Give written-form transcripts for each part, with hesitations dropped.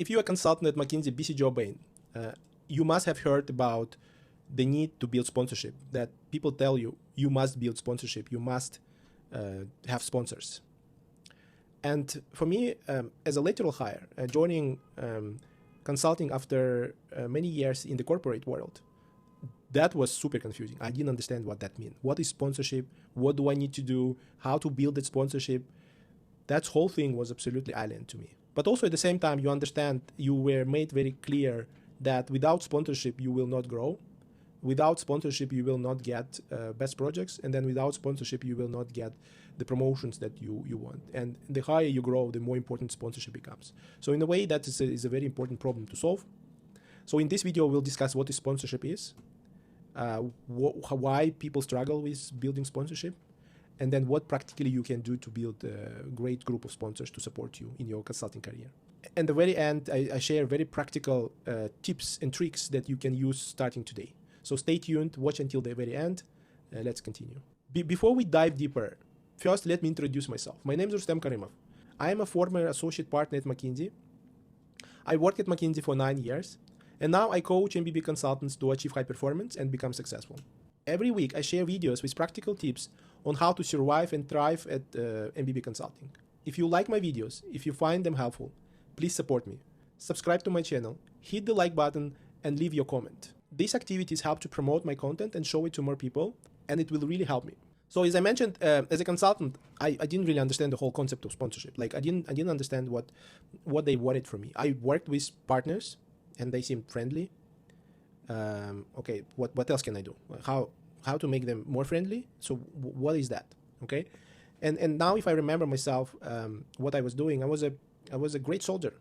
If you're a consultant at McKinsey, BCG, or Bain, you must have heard about the need to build sponsorship, that people tell you, you must build sponsorship, you must have sponsors. And for me, as a lateral hire, joining consulting after many years in the corporate world, that was super confusing. I didn't understand what that meant. What is sponsorship? What do I need to do? How to build that sponsorship? That whole thing was absolutely alien to me. But also at the same time, you understand, you were made very clear that without sponsorship, you will not grow. Without sponsorship, you will not get best projects. And then without sponsorship, you will not get the promotions that you want. And the higher you grow, the more important sponsorship becomes. So in a way, that is a very important problem to solve. So in this video, we'll discuss what sponsorship is, why people struggle with building sponsorship, and then what practically you can do to build a great group of sponsors to support you in your consulting career. At the very end, I share very practical tips and tricks that you can use starting today. So stay tuned, watch until the very end. Let's continue. Before we dive deeper, first let me introduce myself. My name is Rustem Karymov. I am a former associate partner at McKinsey. I worked at McKinsey for 9 years, and now I coach MBB consultants to achieve high performance and become successful. Every week, I share videos with practical tips on how to survive and thrive at MBB consulting. If you like my videos, if you find them helpful, please support me. Subscribe to my channel, hit the like button, and leave your comment. These activities help to promote my content and show it to more people, and it will really help me. So as I mentioned, as a consultant, I didn't really understand the whole concept of sponsorship. Like I didn't understand what they wanted from me. I worked with partners, and they seemed friendly. Okay, what else can I do? How to make them more friendly? So what is that? Okay, and now if I remember myself, what I was doing, I was a great soldier.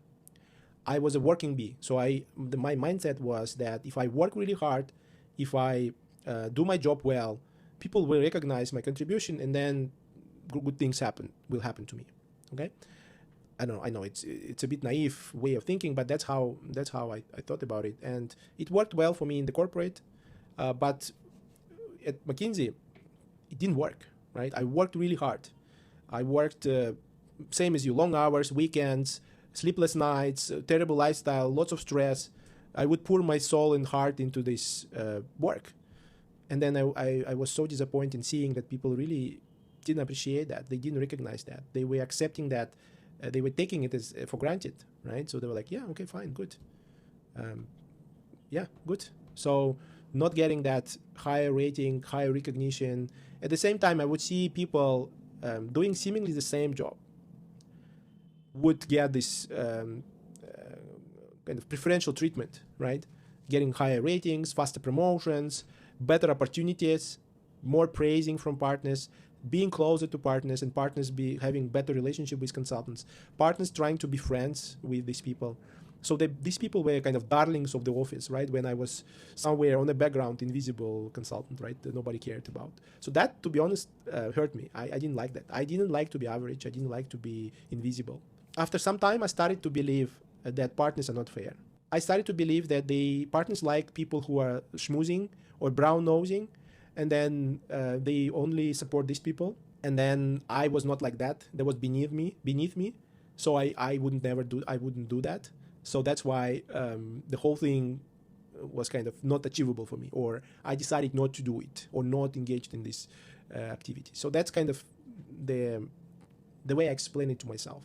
I was a working bee. So my mindset was that if I work really hard, if I do my job well, people will recognize my contribution, and then good things will happen to me. Okay, I know it's a bit naive way of thinking, but that's how I thought about it, and it worked well for me in the corporate, but at McKinsey, it didn't work. Right, I worked really hard. I worked same as you, long hours, weekends, sleepless nights, terrible lifestyle, lots of stress. I would pour my soul and heart into this work. And then I was so disappointed in seeing that people really didn't appreciate that. They didn't recognize that. They were accepting that. They were taking it as for granted, right? So they were like, yeah, okay, fine, good. Yeah, good. So not getting that higher rating, higher recognition. At the same time, I would see people doing seemingly the same job would get this kind of preferential treatment, right? Getting higher ratings, faster promotions, better opportunities, more praising from partners, being closer to partners, and partners having better relationship with consultants, partners trying to be friends with these people. So these people were kind of darlings of the office, right? When I was somewhere on the background, invisible consultant, right? That nobody cared about. So that, to be honest, hurt me. I didn't like that. I didn't like to be average. I didn't like to be invisible. After some time, I started to believe that partners are not fair. I started to believe that the partners like people who are schmoozing or brown-nosing, and then they only support these people. And then I was not like that. That was beneath me. So I wouldn't do that. So that's why the whole thing was kind of not achievable for me, or I decided not to do it or not engaged in this activity. So that's kind of the way I explain it to myself.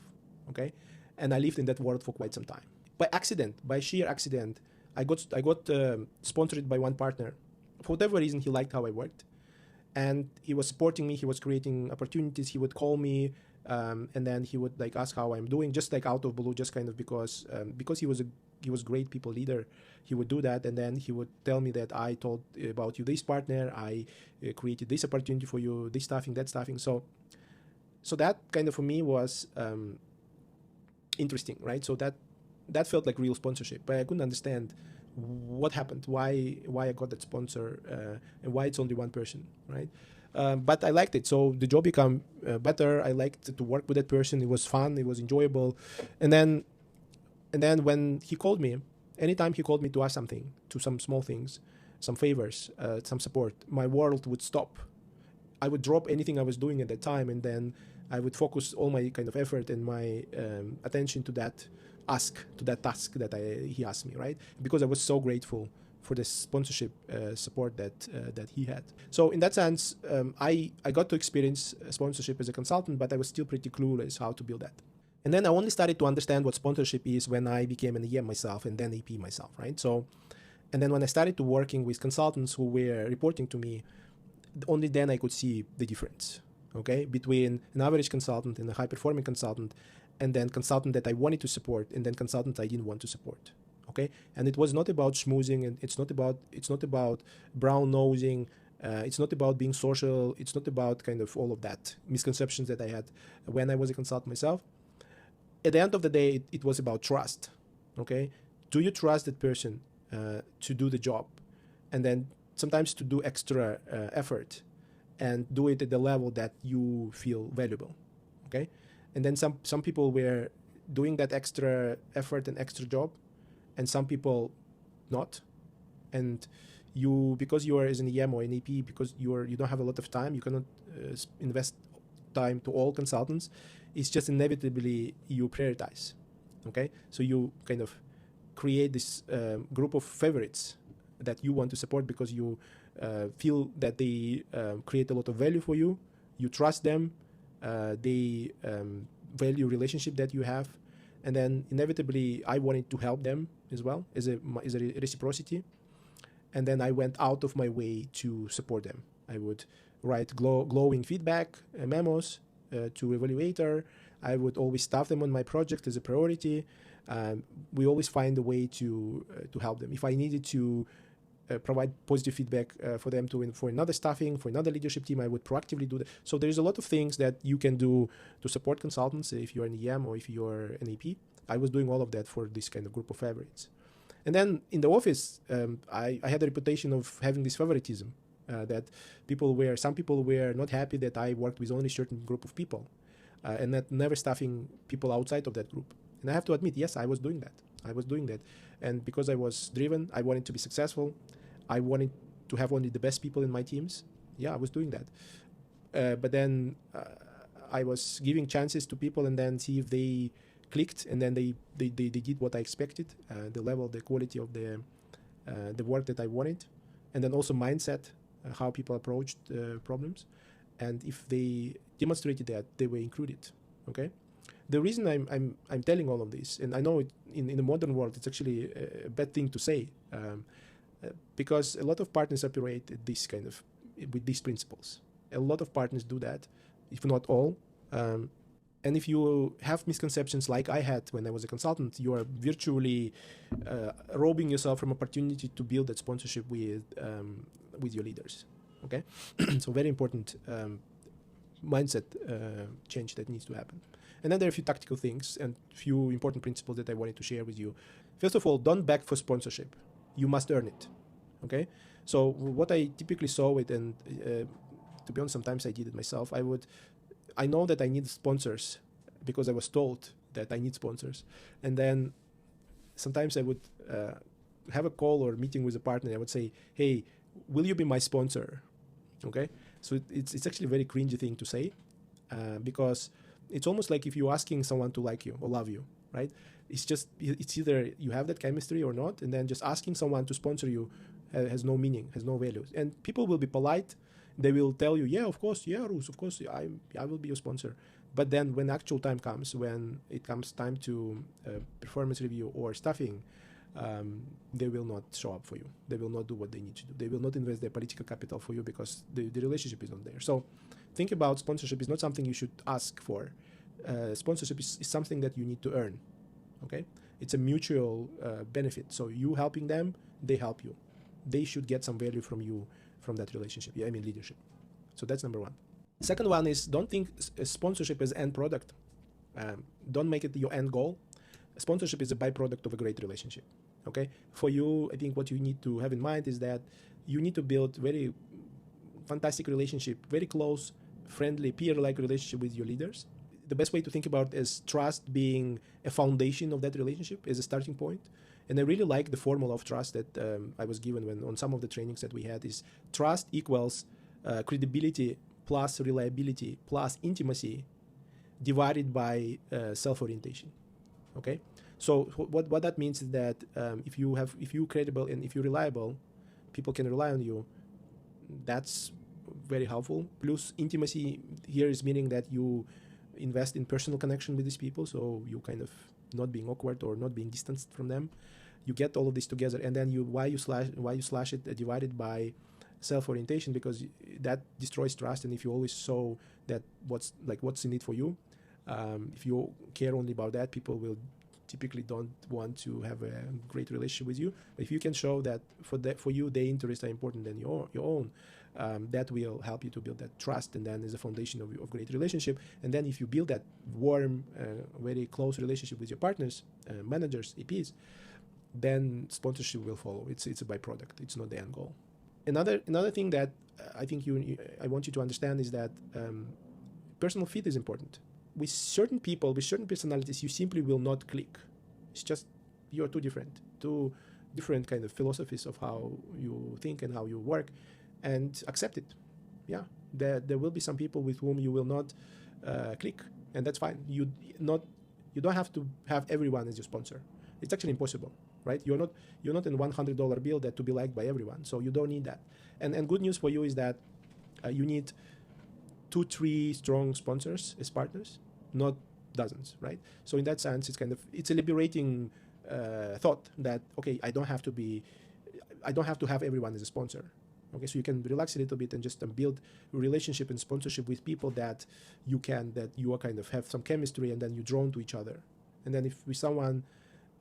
Okay, and I lived in that world for quite some time. By sheer accident, I got sponsored by one partner. For whatever reason, he liked how I worked, and he was supporting me. He was creating opportunities. He would call me, and then he would like ask how I'm doing, just like out of blue, just kind of because he was great people leader. He would do that, and then he would tell me that I told about you this partner, I created this opportunity for you, this staffing, that staffing. So that kind of for me was interesting, right? So that felt like real sponsorship, but I couldn't understand what happened, why I got that sponsor, and why it's only one person, right? But I liked it, so the job became better. I liked to work with that person. It was fun, it was enjoyable, and then when he called me, anytime he called me to ask something, to some small things, some favors, some support, my world would stop. I would drop anything I was doing at that time, and then I would focus all my kind of effort and my attention to that ask to that task that he asked me, right? Because I was so grateful for the sponsorship support that he had. So in that sense, I got to experience sponsorship as a consultant, but I was still pretty clueless how to build that. And then I only started to understand what sponsorship is when I became an EM myself and then AP myself, right? So, and then when I started to working with consultants who were reporting to me, only then I could see the difference, okay, between an average consultant and a high-performing consultant, and then consultant that I wanted to support, and then consultant I didn't want to support, okay? And it was not about schmoozing, and it's not about brown nosing. It's not about being social. It's not about kind of all of that misconceptions that I had when I was a consultant myself. At the end of the day, it was about trust, okay? Do you trust that person to do the job? And then sometimes to do extra effort and do it at the level that you feel valuable, okay? And then some people were doing that extra effort and extra job, and some people not. And you, because you are as an EM or an AP, because you don't have a lot of time, you cannot invest time to all consultants. It's just inevitably you prioritize, okay? So you kind of create this group of favorites that you want to support because you feel that they create a lot of value for you. You trust them. They value relationship that you have. And then inevitably, I wanted to help them as well as a reciprocity. And then I went out of my way to support them. I would write glowing feedback memos to evaluator. I would always staff them on my project as a priority. We always find a way to help them. If I needed to provide positive feedback for them for another staffing, for another leadership team, I would proactively do that. So there's a lot of things that you can do to support consultants if you're an EM or if you're an AP. I was doing all of that for this kind of group of favorites. And then in the office, I had a reputation of having this favoritism, that some people were not happy that I worked with only a certain group of people, and that never staffing people outside of that group. And I have to admit, yes, I was doing that. And because I was driven, I wanted to be successful. I wanted to have only the best people in my teams. Yeah, I was doing that. But then I was giving chances to people and then see if they clicked, and then they did what I expected, the level, the quality of the work that I wanted, and then also mindset, how people approached problems. And if they demonstrated that, they were included, okay? The reason I'm telling all of this, and I know in the modern world it's actually a bad thing to say, because a lot of partners operate with these principles. A lot of partners do that, if not all. And if you have misconceptions like I had when I was a consultant, you are virtually robbing yourself from opportunity to build that sponsorship with your leaders. Okay, so very important mindset change that needs to happen. And then there are a few tactical things and few important principles that I wanted to share with you. First of all, don't beg for sponsorship. You must earn it. Okay, so what I typically saw it, and to be honest, sometimes I did it myself. I know that I need sponsors because I was told that I need sponsors. And then sometimes I would have a call or meeting with a partner. I would say, hey, will you be my sponsor? Okay. So it's actually a very cringy thing to say, because it's almost like if you're asking someone to like you or love you, right? It's either you have that chemistry or not. And then just asking someone to sponsor you has no meaning, has no value. And people will be polite. They will tell you, yeah, of course, yeah, Rus, of course, I will be your sponsor. But then when actual time comes, when it comes time to performance review or staffing, they will not show up for you. They will not do what they need to do. They will not invest their political capital for you because the relationship is not there. So think about sponsorship is not something you should ask for. Sponsorship is something that you need to earn. Okay? It's a mutual benefit. So you helping them, they help you. They should get some value from you, from that relationship. Yeah, I mean leadership. So that's number one. Second one is don't think sponsorship as end product. Don't make it your end goal. Sponsorship is a byproduct of a great relationship. Okay? For you, I think what you need to have in mind is that you need to build very fantastic relationship, very close, friendly, peer-like relationship with your leaders. The best way to think about it is trust being a foundation of that relationship as a starting point. And I really like the formula of trust that I was given on some of the trainings that we had is trust equals credibility plus reliability plus intimacy divided by self-orientation. Okay? So what that means is that if you're credible and if you're reliable, people can rely on you. That's very helpful. Plus, intimacy here is meaning that you invest in personal connection with these people, so you kind of not being awkward or not being distanced from them. You get all of this together, and then why you slash it divided by self-orientation, because that destroys trust. And if you always show that what's in it for you, if you care only about that, people will typically don't want to have a great relationship with you. But if you can show that for you their interests are important than your own, that will help you to build that trust, and then is a foundation of great relationship. And then if you build that warm, very close relationship with your partners, managers, EPs, then sponsorship will follow. It's a byproduct. It's not the end goal. Another thing that I think I want you to understand is that personal fit is important. With certain people, with certain personalities, you simply will not click. It's just you're two different kind of philosophies of how you think and how you work, and accept it. Yeah, there will be some people with whom you will not click, and that's fine. You don't have to have everyone as your sponsor. It's actually impossible, right? You're not in $100 bill that to be liked by everyone, so you don't need that. And good news for you is that you need 2-3 strong sponsors as partners, not dozens, right? So in that sense, it's a liberating thought that, okay, I don't have to have everyone as a sponsor. Okay, so you can relax a little bit and just build a relationship and sponsorship with people that you are kind of have some chemistry, and then you're drawn to each other. And then if with someone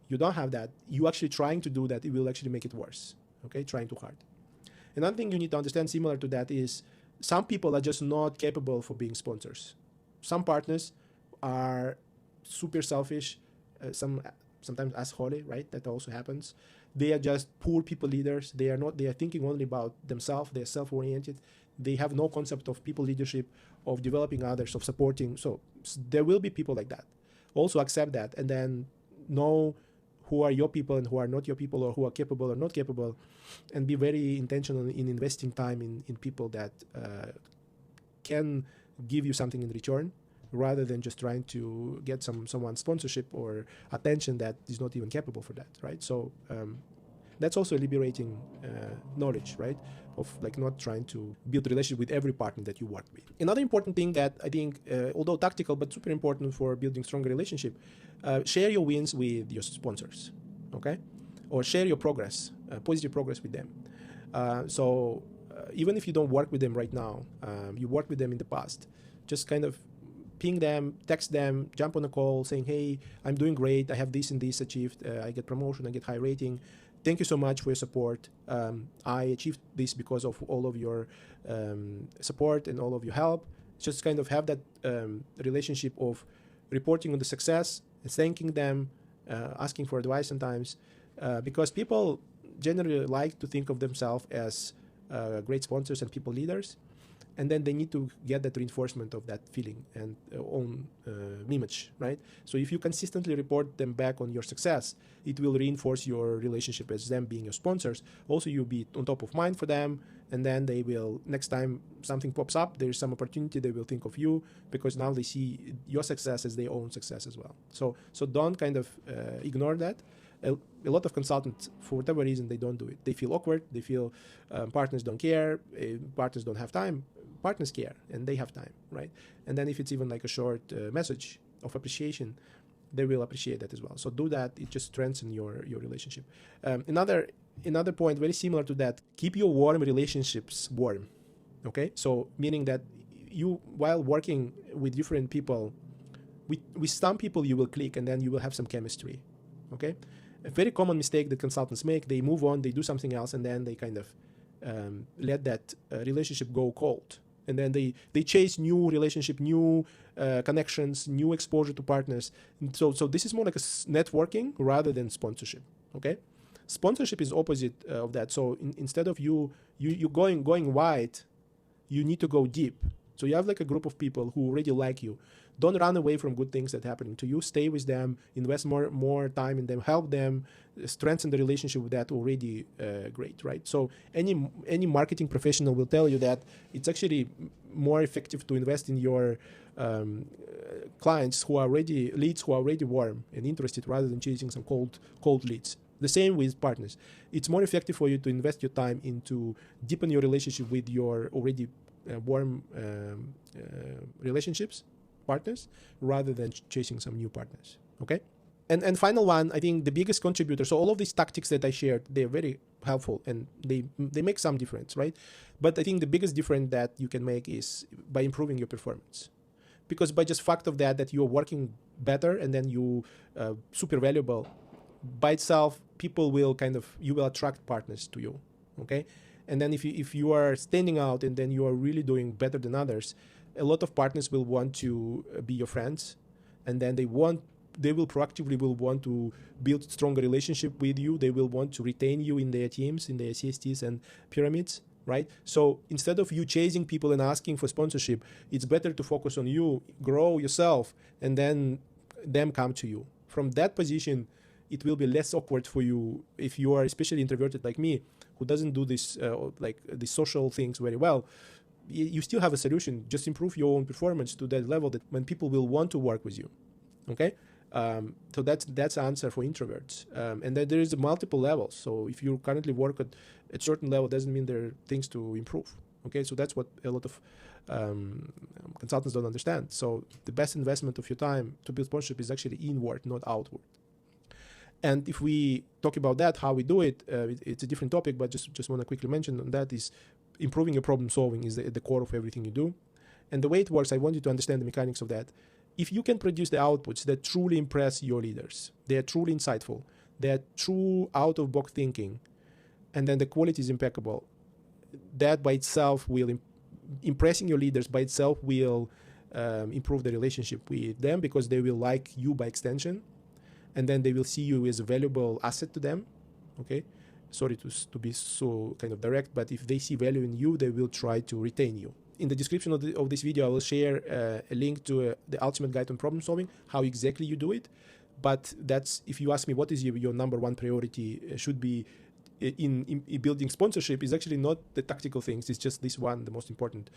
you don't have that, you actually trying to do that, it will actually make it worse. Okay, trying too hard. Another thing you need to understand similar to that is some people are just not capable for being sponsors. Some partners are super selfish, sometimes assholey, right? That also happens. They are just poor people leaders. They are thinking only about themselves. They're self-oriented. They have no concept of people leadership, of developing others, of supporting. So there will be people like that. Also accept that, and then know who are your people and who are not your people, or who are capable or not capable, and be very intentional in investing time in people that can give you something in return, rather than just trying to get someone's sponsorship or attention that is not even capable for that, right? So that's also a liberating knowledge, right? Of like not trying to build a relationship with every partner that you work with. Another important thing that I think, although tactical but super important for building stronger relationship, share your wins with your sponsors, okay? Or share your progress, positive progress with them. So even if you don't work with them right now, you worked with them in the past, just kind of ping them, text them, jump on a call saying, hey, I'm doing great. I have this and this achieved. I get promotion, I get high rating. Thank you so much for your support. I achieved this because of all of your support and all of your help. Just kind of have that relationship of reporting on the success, thanking them, asking for advice sometimes, because people generally like to think of themselves as great sponsors and people leaders. And then they need to get that reinforcement of that feeling and own image, right? So if you consistently report them back on your success, it will reinforce your relationship as them being your sponsors. Also, you'll be on top of mind for them, and then they will, next time something pops up, there's some opportunity, they will think of you, because now they see your success as their own success as well. So don't kind of ignore that. A lot of consultants, for whatever reason, they don't do it. They feel awkward. They feel partners don't care. Partners don't have time. Partners care, and they have time, right? And then if it's even like a short message of appreciation, they will appreciate that as well. So do that. It just strengthens your relationship. Another point very similar to that, keep your warm relationships warm, okay? So meaning that you, while working with different people, with some people you will click, and then you will have some chemistry, okay? A very common mistake that consultants make, they move on, they do something else, and then they kind of let that relationship go cold. And then they chase new relationship, new connections, new exposure to partners. And so this is more like a networking rather than sponsorship, okay? Sponsorship is opposite of that. So instead of you going wide, you need to go deep. So you have like a group of people who already like you. Don't run away from good things that are happening to you. Stay with them, invest more time in them, help them, strengthen the relationship with that already great, right? So any marketing professional will tell you that it's actually more effective to invest in your clients who are already leads who are already warm and interested, rather than chasing some cold leads. The same with partners. It's more effective for you to invest your time into deepen your relationship with your already warm relationships, partners, rather than chasing some new partners. Okay. And final one, I think the biggest contributor. So all of these tactics that I shared, they're very helpful and they make some difference, right? But I think the biggest difference that you can make is by improving your performance, because by just fact of that you're working better and then you super valuable by itself, people will you will attract partners to you. Okay. And then if you are standing out and then you are really doing better than others, a lot of partners will want to be your friends, and then they will proactively want to build stronger relationship with you. They will want to retain you in their teams, in their CSTs and pyramids, right? So instead of you chasing people and asking for sponsorship, it's better to focus on you, grow yourself, and then them come to you. From that position, it will be less awkward for you if you are especially introverted like me, who doesn't do this like the social things very well. You still have a solution. Just improve your own performance to that level that when people will want to work with you. Okay. So that's the answer for introverts. And then there is multiple levels. So if you currently work at a certain level, doesn't mean there are things to improve. Okay, so that's what a lot of consultants don't understand. So the best investment of your time to build sponsorship is actually inward, not outward. And if we talk about that, how we do it, it's a different topic, but just want to quickly mention on that is improving your problem solving is at the core of everything you do. And the way it works, I want you to understand the mechanics of that. If you can produce the outputs that truly impress your leaders, they are truly insightful, they are true out-of-box thinking, and then the quality is impeccable, that by itself will, impressing your leaders by itself will improve the relationship with them, because they will like you by extension, and then they will see you as a valuable asset to them. Okay, sorry to be so kind of direct, but if they see value in you, they will try to retain you. In the description of this video, I will share a link to the ultimate guide on problem solving, how exactly you do it. But that's, if you ask me what is your number one priority should be in building sponsorship, is actually not the tactical things. It's just this one, the most important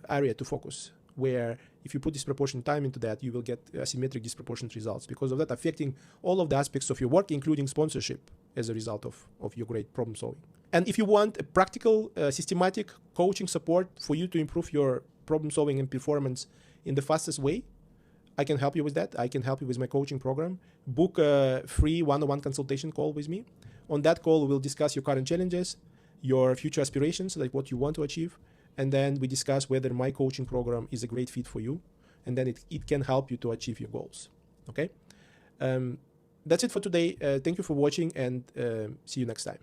area to focus, where if you put disproportionate time into that, you will get asymmetric disproportionate results, because of that affecting all of the aspects of your work, including sponsorship, as a result of your great problem solving. And if you want a practical, systematic coaching support for you to improve your problem solving and performance in the fastest way, I can help you with that. I can help you with my coaching program. Book a free one-on-one consultation call with me. On that call, we'll discuss your current challenges, your future aspirations, like what you want to achieve. And then we discuss whether my coaching program is a great fit for you. And then it can help you to achieve your goals. Okay? That's it for today. Thank you for watching, and see you next time.